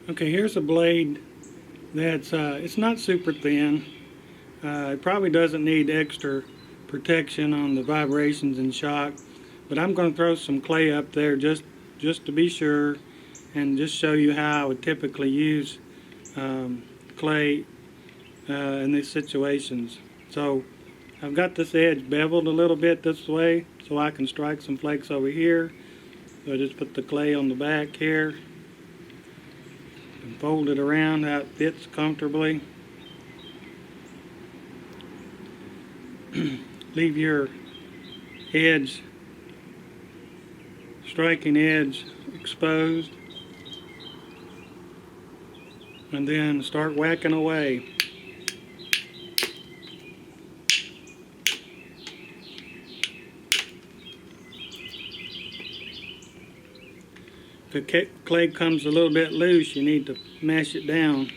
Okay, here's a blade that's it's not super thin. It probably doesn't need extra protection on the vibrations and shock, but I'm going to throw some clay up there just to be sure, and just show you how I would typically use clay in these situations. So I've got this edge beveled a little bit this way so I can strike some flakes over here. So I just put the clay on the back here and fold it around how it fits comfortably. Leave your edge, striking edge, exposed, and then start whacking away. If the clay comes a little bit loose, you need to mash it down.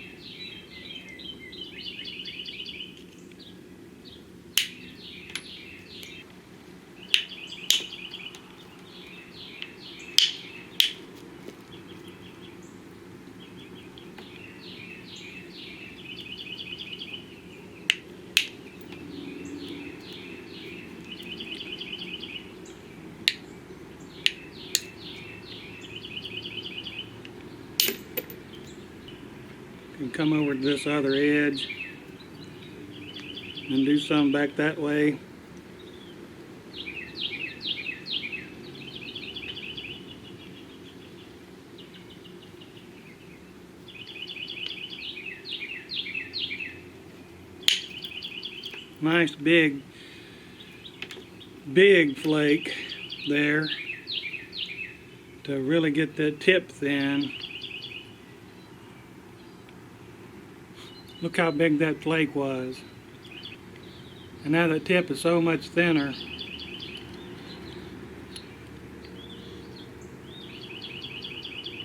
And come over to this other edge and do some back that way. Nice big flake there to really get that tip thin. Look how big that flake was. And now the tip is so much thinner.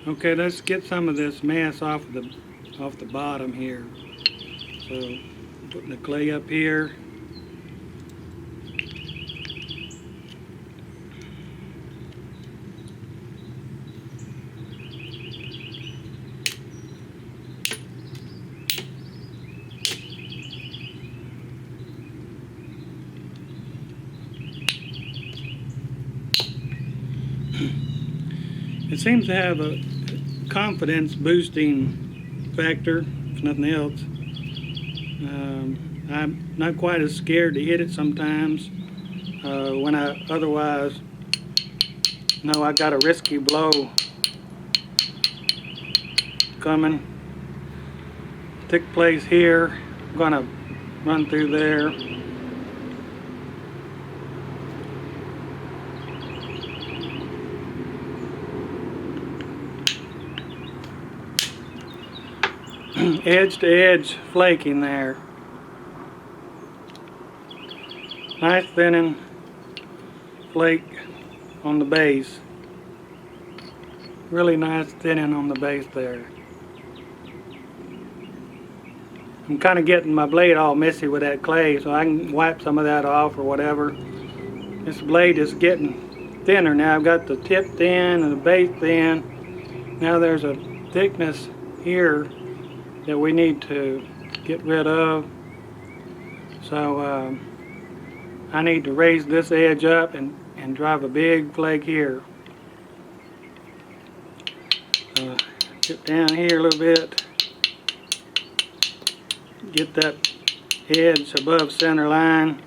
Okay, let's get some of this mass off the bottom here. So putting the clay up here. It seems to have a confidence boosting factor, if nothing else. I'm not quite as scared to hit it sometimes when I otherwise know I got a risky blow coming. Thick place here, I'm gonna run through there. Edge to edge flaking there. Nice thinning flake on the base. Really nice thinning on the base there. I'm kind of getting my blade all messy with that clay, so I can wipe some of that off or whatever. This blade is getting thinner now. I've got the tip thin and the base thin. Now there's a thickness here that we need to get rid of. So I need to raise this edge up and drive a big flake here. Get down here a little bit. Get that edge above center line.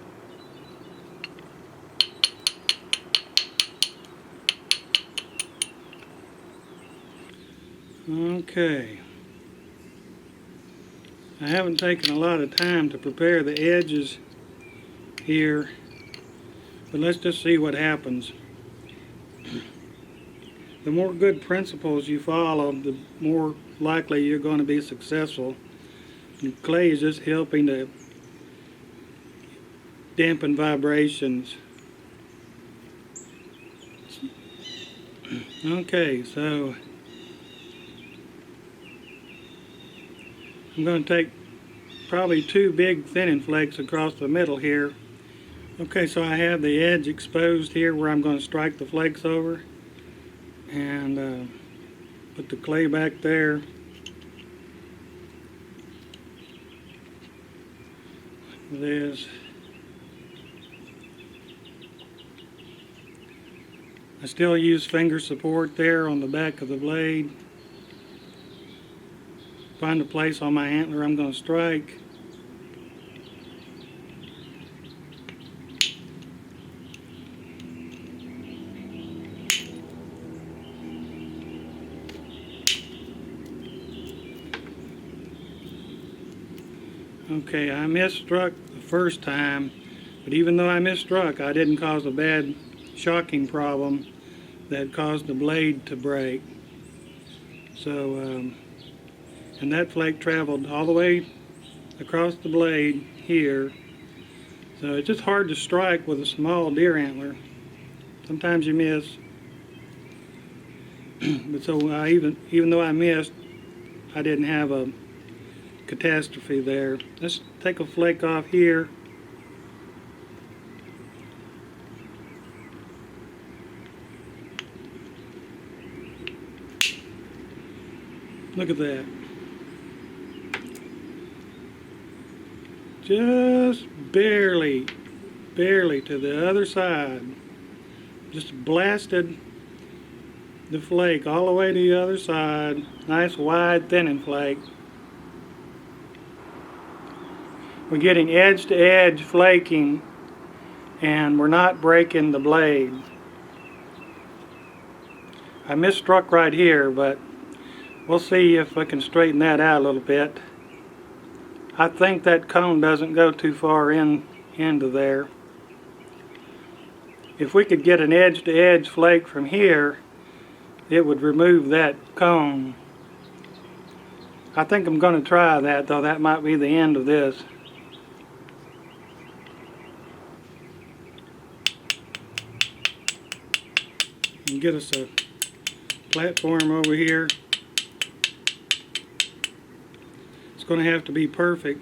Okay. I haven't taken a lot of time to prepare the edges here, but let's just see what happens. The more good principles you follow, the more likely you're going to be successful. And clay is just helping to dampen vibrations. Okay, so I'm going to take probably 2 big thinning flakes across the middle here. Okay, so I have the edge exposed here where I'm going to strike the flakes over, and put the clay back there. this. I still use finger support there on the back of the blade. Find a place on my antler I'm going to strike. Okay, I misstruck the first time, but even though I misstruck, I didn't cause a bad shocking problem that caused the blade to break. So, and that flake traveled all the way across the blade here. So it's just hard to strike with a small deer antler. Sometimes you miss. But so even though I missed, I didn't have a catastrophe there. Let's take a flake off here. Look at that. Just barely to the other side. Just blasted the flake all the way to the other side. Nice wide thinning flake. We're getting edge to edge flaking, and we're not breaking the blade. I misstruck right here, but we'll see if I can straighten that out a little bit. I think that cone doesn't go too far into there. If we could get an edge to edge flake from here, it would remove that cone. I think I'm going to try that, though that might be the end of this. And get us a platform over here. It's going to have to be perfect.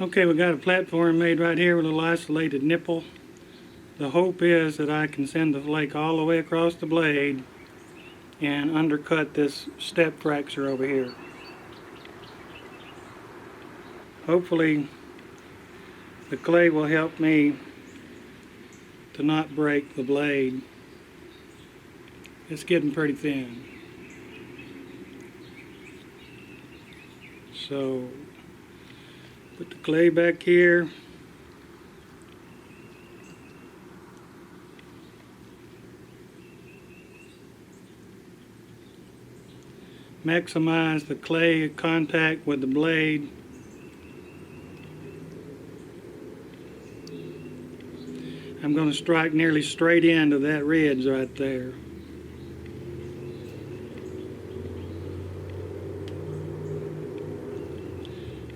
Okay, we got a platform made right here with a little isolated nipple. The hope is that I can send the flake all the way across the blade and undercut this step fracture over here. Hopefully the clay will help me to not break the blade. It's getting pretty thin. So put the clay back here. Maximize the clay contact with the blade. I'm going to strike nearly straight into that ridge right there.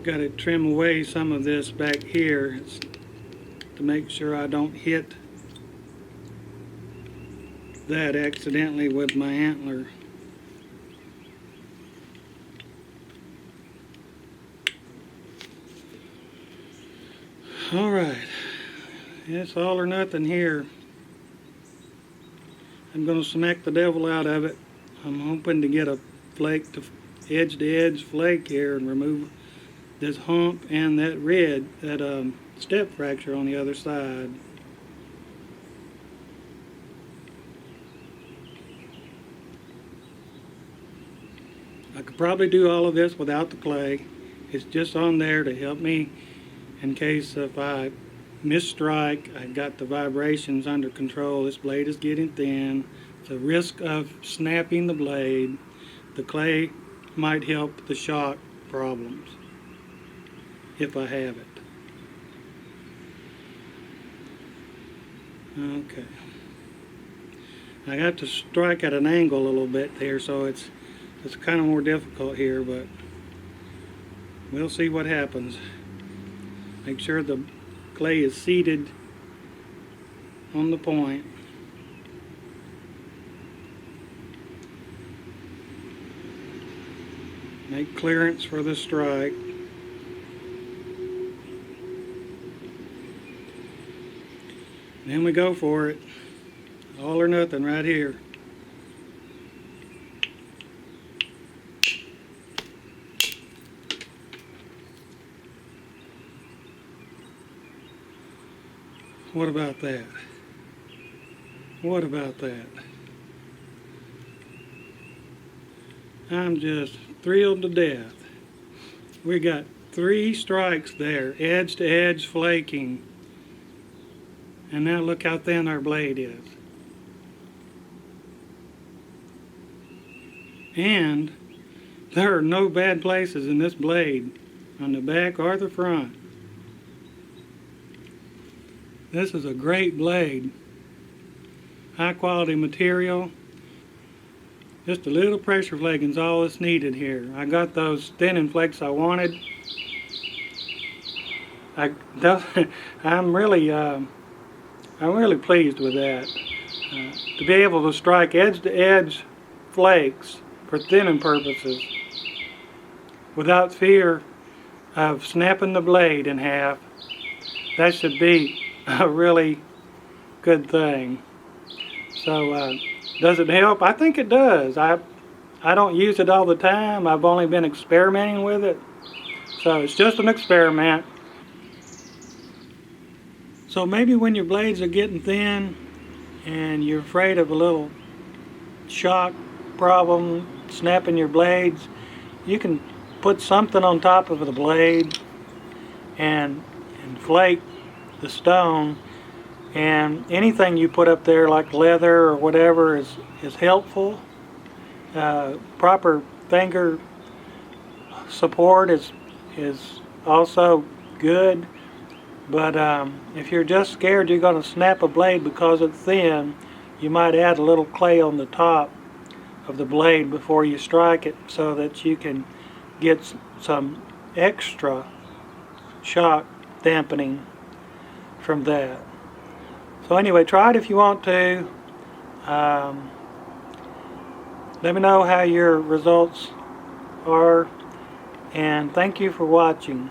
Got to trim away some of this back here to make sure I don't hit that accidentally with my antler. Alright, it's all or nothing here. I'm going to smack the devil out of it. I'm hoping to get a flake to edge flake here and remove this hump and that ridge, that step fracture on the other side. I could probably do all of this without the clay. It's just on there to help me in case if I misstrike, I got the vibrations under control. This blade is getting thin. The risk of snapping the blade. The clay might help the shock problems if I have it. Okay. I got to strike at an angle a little bit there, so it's kind of more difficult here, but we'll see what happens. Make sure the clay is seated on the point. Make clearance for the strike. Then we go for it. All or nothing right here. What about that? What about that? I'm just thrilled to death. We got 3 strikes there, edge to edge flaking. And now look how thin our blade is. And there are no bad places in this blade, on the back or the front. This is a great blade. High quality material. Just a little pressure flaking is all that's needed here. I got those thinning flakes I wanted. I'm really pleased with that. To be able to strike edge to edge flakes for thinning purposes without fear of snapping the blade in half, that should be a really good thing. So does it help? I think it does. I don't use it all the time. I've only been experimenting with it. So it's just an experiment. So maybe when your blades are getting thin and you're afraid of a little shock problem, snapping your blades, you can put something on top of the blade and flake the stone, and anything you put up there like leather or whatever is helpful. Proper finger support is also good, but if you're just scared you're going to snap a blade because it's thin, you might add a little clay on the top of the blade before you strike it so that you can get some extra shock dampening from that. So anyway, try it if you want to. Let me know how your results are, and thank you for watching.